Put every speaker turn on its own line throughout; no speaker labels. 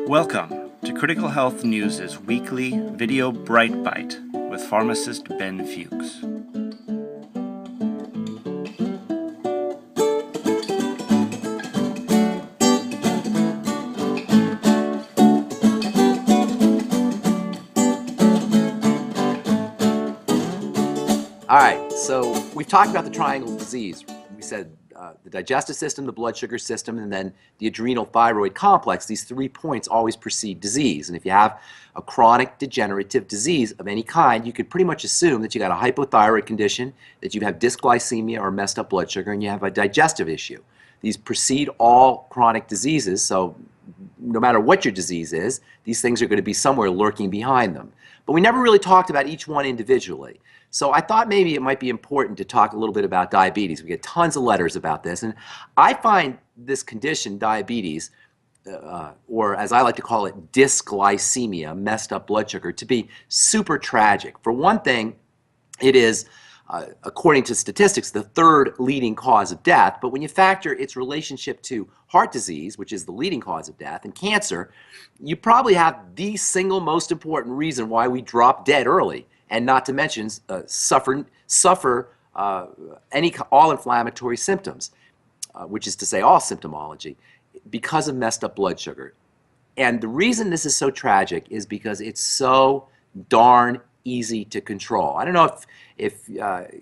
Welcome to Critical Health News' weekly video Bright Bite with pharmacist Ben Fuchs.
All right, so we've talked about the triangle disease. We said the digestive system, the blood sugar system, and then the adrenal thyroid complex. These 3 points always precede disease. And if you have a chronic degenerative disease of any kind, you could pretty much assume that you got a hypothyroid condition, that you have dysglycemia or messed up blood sugar, and you have a digestive issue. These precede all chronic diseases, so no matter what your disease is, these things are going to be somewhere lurking behind them. But we never really talked about each one individually. So I thought maybe it might be important to talk a little bit about diabetes. We get tons of letters about this, and I find this condition, diabetes, or as I like to call it, dysglycemia, messed up blood sugar, to be super tragic. For one thing, it is, according to statistics, the third leading cause of death. But when you factor its relationship to heart disease, which is the leading cause of death, and cancer, you probably have the single most important reason why we drop dead early, and not to mention suffer all inflammatory symptoms, which is to say all symptomology, because of messed up blood sugar. And the reason this is so tragic is because it's so darn easy to control. I don't know if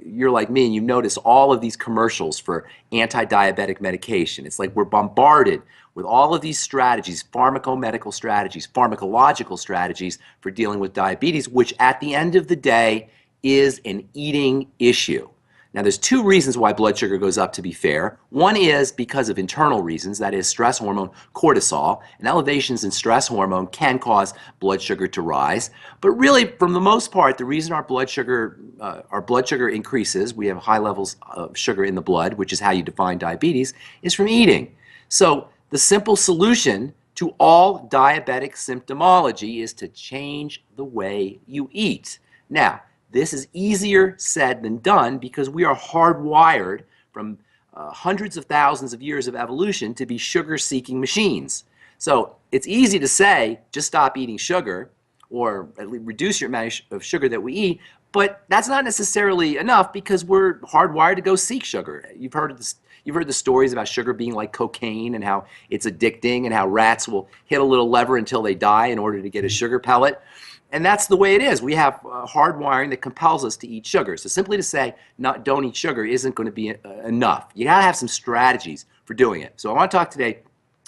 you're like me and you notice all of these commercials for anti-diabetic medication. It's like we're bombarded with all of these strategies, pharmacomedical strategies, pharmacological strategies for dealing with diabetes, which at the end of the day is an eating issue. Now, there's two reasons why blood sugar goes up, to be fair. One is because of internal reasons, that is stress hormone cortisol, and elevations in stress hormone can cause blood sugar to rise. But really, from the most part, the reason our blood sugar increases, we have high levels of sugar in the blood, which is how you define diabetes, is from eating. So the simple solution to all diabetic symptomology is to change the way you eat. Now, this is easier said than done because we are hardwired from hundreds of thousands of years of evolution to be sugar-seeking machines. So it's easy to say, just stop eating sugar or at least reduce your amount of sugar that we eat, but that's not necessarily enough because we're hardwired to go seek sugar. You've heard the stories about sugar being like cocaine and how it's addicting and how rats will hit a little lever until they die in order to get a sugar pellet. And that's the way it is. We have hardwiring that compels us to eat sugar. So simply to say, don't eat sugar isn't going to be enough. You got to have some strategies for doing it. So I want to talk today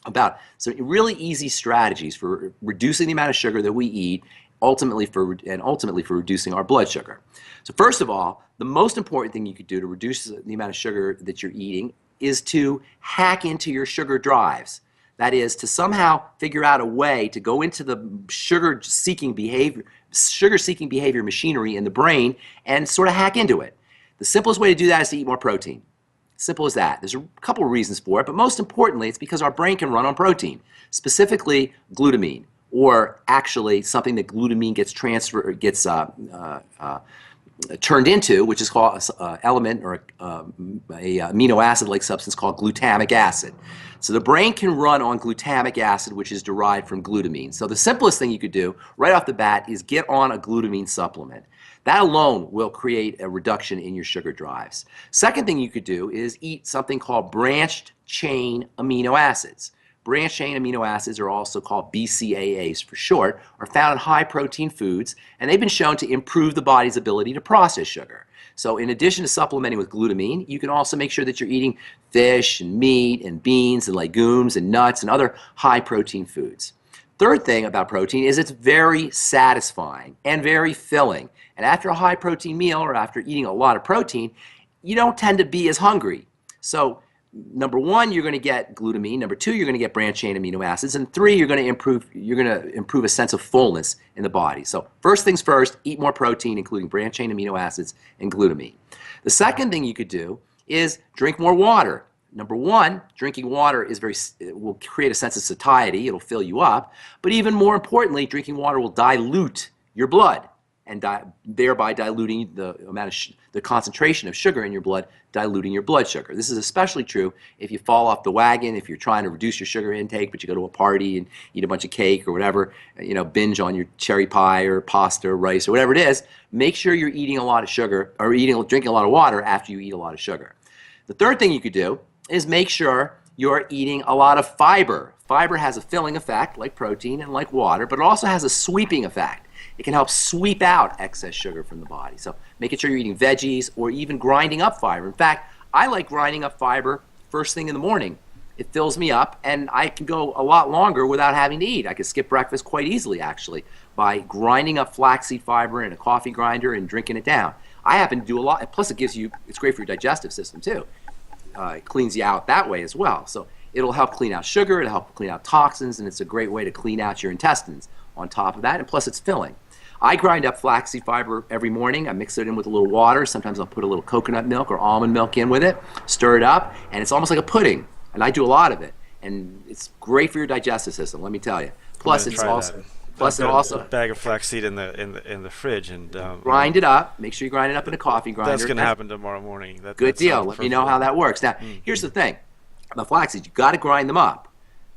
about some really easy strategies for reducing the amount of sugar that we eat, ultimately for reducing our blood sugar. So first of all, the most important thing you could do to reduce the amount of sugar that you're eating is to hack into your sugar drives. That is, to somehow figure out a way to go into the sugar-seeking behavior machinery in the brain and sort of hack into it. The simplest way to do that is to eat more protein. Simple as that. There's a couple of reasons for it, but most importantly, it's because our brain can run on protein, specifically glutamine, or actually something that glutamine gets turned into, which is called an element or a amino acid-like substance called glutamic acid. So the brain can run on glutamic acid, which is derived from glutamine. So the simplest thing you could do right off the bat is get on a glutamine supplement. That alone will create a reduction in your sugar drives. Second thing you could do is eat something called branched chain amino acids. Branched chain amino acids, are also called BCAAs for short, are found in high protein foods, and they've been shown to improve the body's ability to process sugar. So in addition to supplementing with glutamine, you can also make sure that you're eating fish and meat and beans and legumes and nuts and other high protein foods. Third thing about protein is it's very satisfying and very filling. And after a high protein meal or after eating a lot of protein, you don't tend to be as hungry. So number one, you're going to get glutamine. Number two, you're going to get branched chain amino acids. And three, you're going to improve a sense of fullness in the body. So first things first, eat more protein, including branched chain amino acids and glutamine. The second thing you could do is drink more water. Number one, drinking water will create a sense of satiety. It'll fill you up. But even more importantly, drinking water will dilute your blood. and thereby diluting the amount of the concentration of sugar in your blood, diluting your blood sugar. This is especially true if you fall off the wagon, if you're trying to reduce your sugar intake, but you go to a party and eat a bunch of cake or whatever, binge on your cherry pie or pasta or rice or whatever it is. Make sure you're eating a lot of sugar or drinking a lot of water after you eat a lot of sugar. The third thing you could do is make sure you're eating a lot of fiber. Fiber has a filling effect like protein and like water, but it also has a sweeping effect. It can help sweep out excess sugar from the body. So making sure you're eating veggies or even grinding up fiber. In fact, I like grinding up fiber first thing in the morning. It fills me up, and I can go a lot longer without having to eat. I can skip breakfast quite easily, actually, by grinding up flaxseed fiber in a coffee grinder and drinking it down. I happen to do a lot, plus it's great for your digestive system too. It cleans you out that way as well. So it'll help clean out sugar, it'll help clean out toxins, and it's a great way to clean out your intestines on top of that, and plus it's filling. I grind up flaxseed fiber every morning. I mix it in with a little water. Sometimes I'll put a little coconut milk or almond milk in with it, stir it up, and it's almost like a pudding. And I do a lot of it. And it's great for your digestive system, let me tell you. Plus it's also
a bag of flaxseed in the fridge and
grind it up. Make sure you grind it up in a coffee grinder.
That's going to happen tomorrow morning.
Good deal. Let me know how that works. Now, here's the thing. The flaxseed, you've got to grind them up.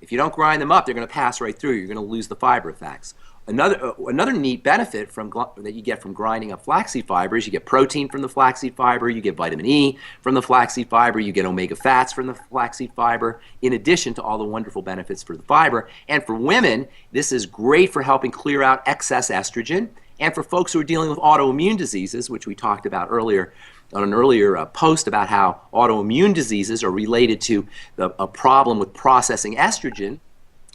If you don't grind them up, they're going to pass right through. You're going to lose the fiber effects. Another neat benefit that you get from grinding up flaxseed fiber is you get protein from the flaxseed fiber, you get vitamin E from the flaxseed fiber, you get omega fats from the flaxseed fiber, in addition to all the wonderful benefits for the fiber. And for women, this is great for helping clear out excess estrogen. And for folks who are dealing with autoimmune diseases, which we talked about earlier on an earlier post about how autoimmune diseases are related to a problem with processing estrogen,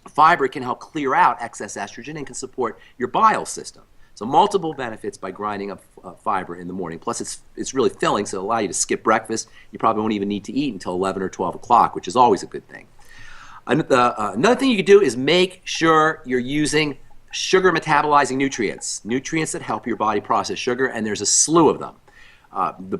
fiber can help clear out excess estrogen and can support your bile system. So multiple benefits by grinding up fiber in the morning. Plus it's really filling, so it'll allow you to skip breakfast. You probably won't even need to eat until 11 or 12 o'clock, which is always a good thing. Another thing you could do is make sure you're using sugar metabolizing nutrients that help your body process sugar, and there's a slew of them.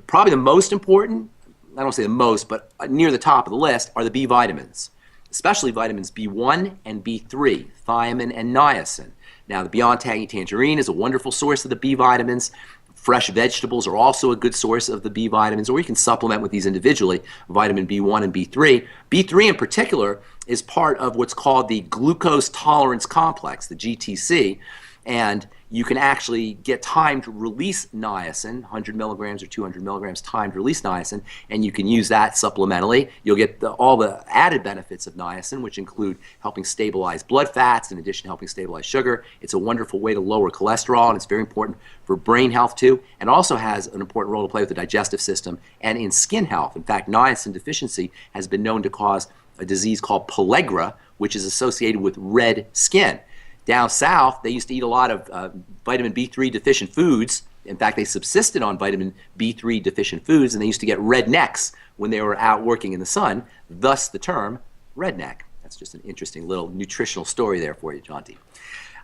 Probably the most important, I don't say the most, but near the top of the list are the B vitamins, especially vitamins B1 and B3, thiamine and niacin. Now, the Beyond Tangy Tangerine is a wonderful source of the B vitamins. Fresh vegetables are also a good source of the B vitamins, or you can supplement with these individually, vitamin B1 and B3. B3 in particular is part of what's called the glucose tolerance complex, the GTC, and you can actually get timed release niacin, 100 milligrams or 200 milligrams timed release niacin, and you can use that supplementally. You'll get all the added benefits of niacin, which include helping stabilize blood fats, in addition to helping stabilize sugar. It's a wonderful way to lower cholesterol, and it's very important for brain health too, and also has an important role to play with the digestive system and in skin health. In fact, niacin deficiency has been known to cause a disease called pellagra, which is associated with red skin. Down south, they used to eat a lot of vitamin B3 deficient foods. In fact, they subsisted on vitamin B3 deficient foods, and they used to get red necks when they were out working in the sun, thus the term redneck. That's just an interesting little nutritional story there for you, Jonty.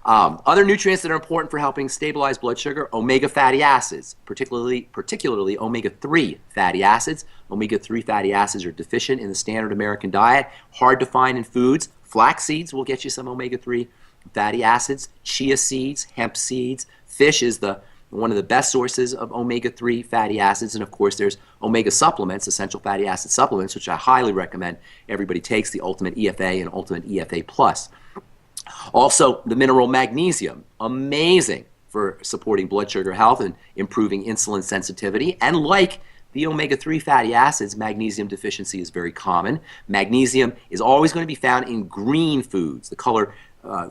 Other nutrients that are important for helping stabilize blood sugar, omega fatty acids, particularly omega-3 fatty acids. Omega-3 fatty acids are deficient in the standard American diet, hard to find in foods. Flax seeds will get you some omega-3 fatty acids, chia seeds, hemp seeds. Fish is one of the best sources of omega-3 fatty acids, and of course there's omega supplements, essential fatty acid supplements, which I highly recommend everybody takes, the Ultimate EFA and Ultimate EFA Plus. Also, the mineral magnesium, amazing for supporting blood sugar health and improving insulin sensitivity, and like the omega-3 fatty acids, magnesium deficiency is very common. Magnesium is always going to be found in green foods. The color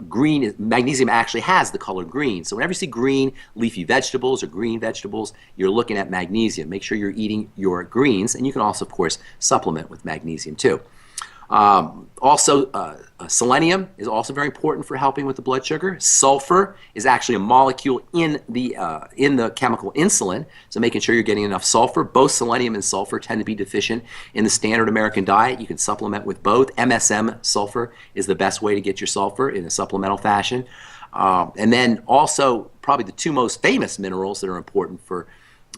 green, magnesium actually has the color green. So whenever you see green leafy vegetables or green vegetables, you're looking at magnesium. Make sure you're eating your greens, and you can also, of course, supplement with magnesium too. Selenium is also very important for helping with the blood sugar. Sulfur is actually a molecule in the chemical insulin, so making sure you're getting enough sulfur. Both selenium and sulfur tend to be deficient in the standard American diet. You can supplement with both. MSM sulfur is the best way to get your sulfur in a supplemental fashion. And then also probably the two most famous minerals that are important for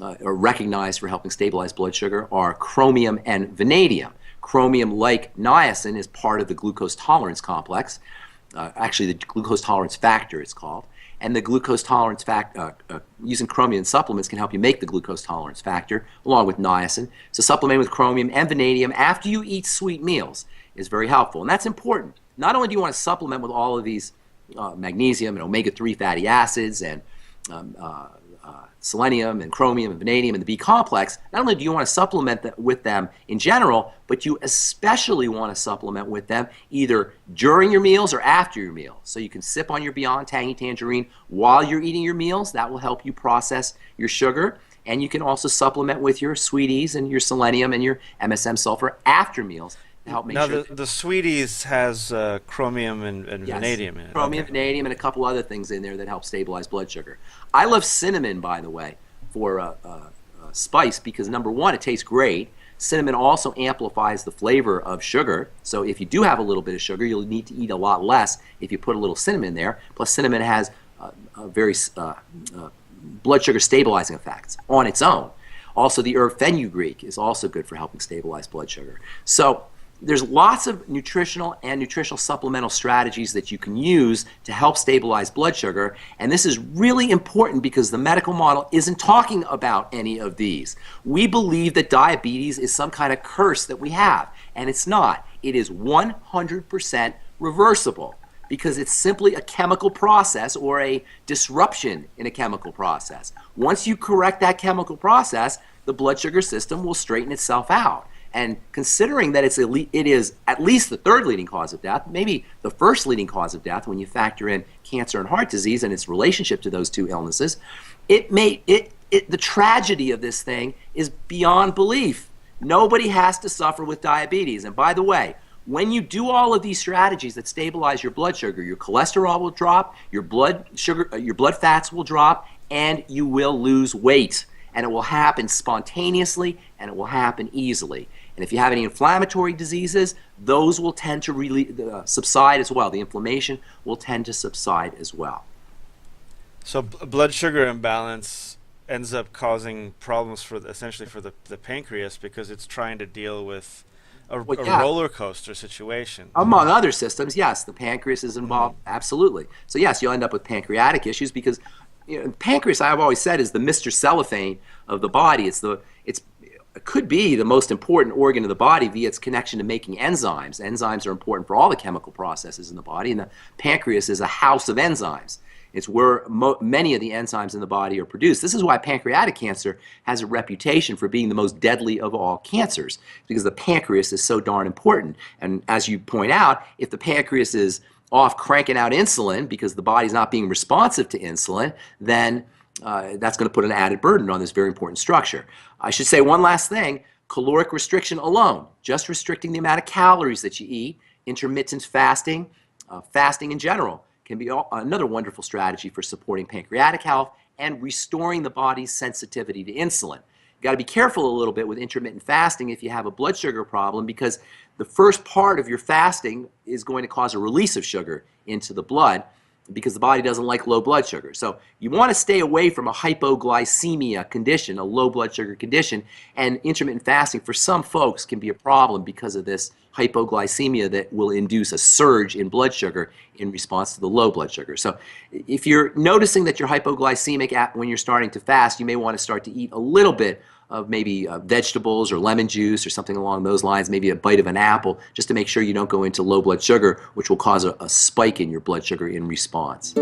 or recognized for helping stabilize blood sugar are chromium and vanadium. Chromium, like niacin, is part of the glucose tolerance complex, actually the glucose tolerance factor it's called. And the glucose tolerance factor, using chromium supplements can help you make the glucose tolerance factor along with niacin. So supplementing with chromium and vanadium after you eat sweet meals is very helpful. And that's important. Not only do you want to supplement with all of these magnesium and omega-3 fatty acids and selenium and chromium and vanadium and the B complex, not only do you want to supplement with them in general, but you especially want to supplement with them either during your meals or after your meals. So you can sip on your Beyond Tangy Tangerine while you're eating your meals. That will help you process your sugar. And you can also supplement with your Sweeties and your selenium and your MSM sulfur after meals. Help make
now
sure
the Sweeties has chromium and
yes,
vanadium in it.
Chromium,
Okay.
vanadium, and a couple other things in there that help stabilize blood sugar. I love cinnamon, by the way, for spice because number one, it tastes great. Cinnamon also amplifies the flavor of sugar. So if you do have a little bit of sugar, you'll need to eat a lot less if you put a little cinnamon there. Plus, cinnamon has a very blood sugar stabilizing effects on its own. Also, the herb fenugreek is also good for helping stabilize blood sugar. So there's lots of nutritional and nutritional supplemental strategies that you can use to help stabilize blood sugar, and this is really important because the medical model isn't talking about any of these. We believe that diabetes is some kind of curse that we have, and it's not. It is 100% reversible because it's simply a chemical process or a disruption in a chemical process. Once you correct that chemical process, the blood sugar system will straighten itself out. And considering that it is at least the third leading cause of death, maybe the first leading cause of death when you factor in cancer and heart disease and its relationship to those two illnesses, the tragedy of this thing is beyond belief. Nobody has to suffer with diabetes. And by the way, when you do all of these strategies that stabilize your blood sugar, your cholesterol will drop, your blood fats will drop, and you will lose weight. And it will happen spontaneously, and it will happen easily. And if you have any inflammatory diseases, those will tend to really subside as well. The inflammation will tend to subside as well.
So blood sugar imbalance ends up causing problems for essentially for the pancreas because it's trying to deal with a roller coaster situation.
Among other systems, yes, the pancreas is involved, absolutely. So yes, you'll end up with pancreatic issues because pancreas, I've always said, is the Mr. Cellophane of the body. It could be the most important organ of the body via its connection to making enzymes. Enzymes are important for all the chemical processes in the body, and the pancreas is a house of enzymes. It's where many of the enzymes in the body are produced. This is why pancreatic cancer has a reputation for being the most deadly of all cancers, because the pancreas is so darn important. And as you point out, if the pancreas is off cranking out insulin because the body's not being responsive to insulin, then that's going to put an added burden on this very important structure. I should say one last thing. Caloric restriction alone, just restricting the amount of calories that you eat, intermittent fasting, fasting in general, can be another wonderful strategy for supporting pancreatic health and restoring the body's sensitivity to insulin. You've got to be careful a little bit with intermittent fasting if you have a blood sugar problem because the first part of your fasting is going to cause a release of sugar into the blood because the body doesn't like low blood sugar. So you want to stay away from a hypoglycemia condition, a low blood sugar condition, and intermittent fasting for some folks can be a problem because of this hypoglycemia that will induce a surge in blood sugar in response to the low blood sugar. So if you're noticing that you're hypoglycemic when you're starting to fast, you may want to start to eat a little bit of maybe vegetables or lemon juice or something along those lines, maybe a bite of an apple, just to make sure you don't go into low blood sugar, which will cause a spike in your blood sugar in response.